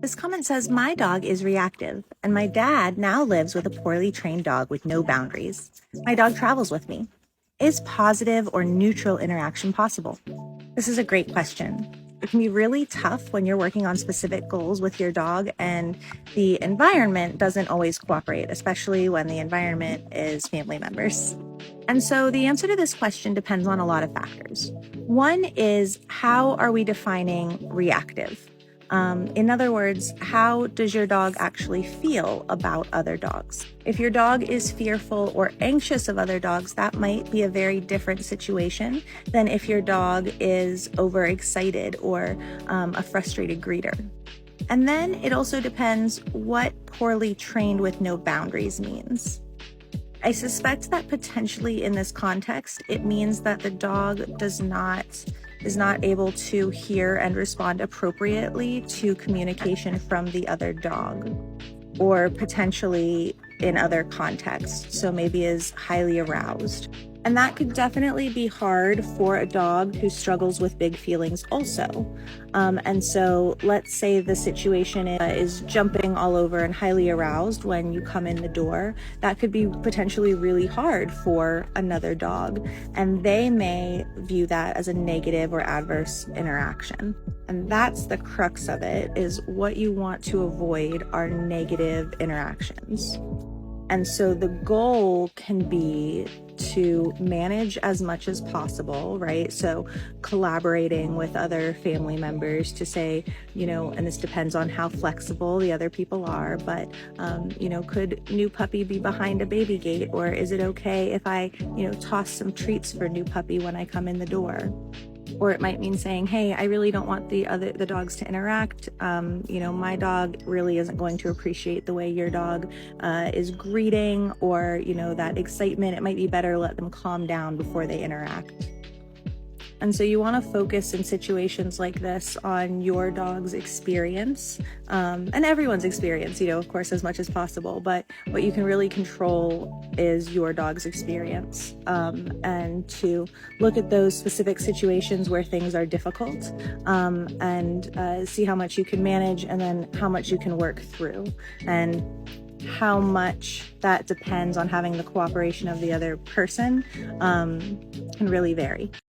This comment says, my dog is reactive, and my dad now lives with a poorly trained dog with no boundaries. My dog travels with me. Is positive or neutral interaction possible? This is a great question. It can be really tough when you're working on specific goals with your dog and the environment doesn't always cooperate, especially when the environment is family members. And so the answer to this question depends on a lot of factors. One is, how are we defining reactive? In other words, how does your dog actually feel about other dogs? If your dog is fearful or anxious of other dogs, that might be a very different situation than if your dog is overexcited or a frustrated greeter. And then it also depends what poorly trained with no boundaries means. I suspect that potentially in this context, it means that the dog is not able to hear and respond appropriately to communication from the other dog, or potentially in other contexts, so maybe is highly aroused. And that could definitely be hard for a dog who struggles with big feelings also. And so let's say the situation is jumping all over and highly aroused when you come in the door. That could be potentially really hard for another dog, and they may view that as a negative or adverse interaction. And that's the crux of it, is what you want to avoid are negative interactions. And so the goal can be to manage as much as possible, right? So collaborating with other family members to say, and this depends on how flexible the other people are, but, could new puppy be behind a baby gate? Or is it okay if I, toss some treats for new puppy when I come in the door? Or it might mean saying, hey, I really don't want the dogs to interact. My dog really isn't going to appreciate the way your dog is greeting, or, that excitement. It might be better to let them calm down before they interact. And so you want to focus in situations like this on your dog's experience, and everyone's experience, of course, as much as possible. But what you can really control is your dog's experience, and to look at those specific situations where things are difficult, and see how much you can manage, and then how much you can work through. And how much that depends on having the cooperation of the other person can really vary.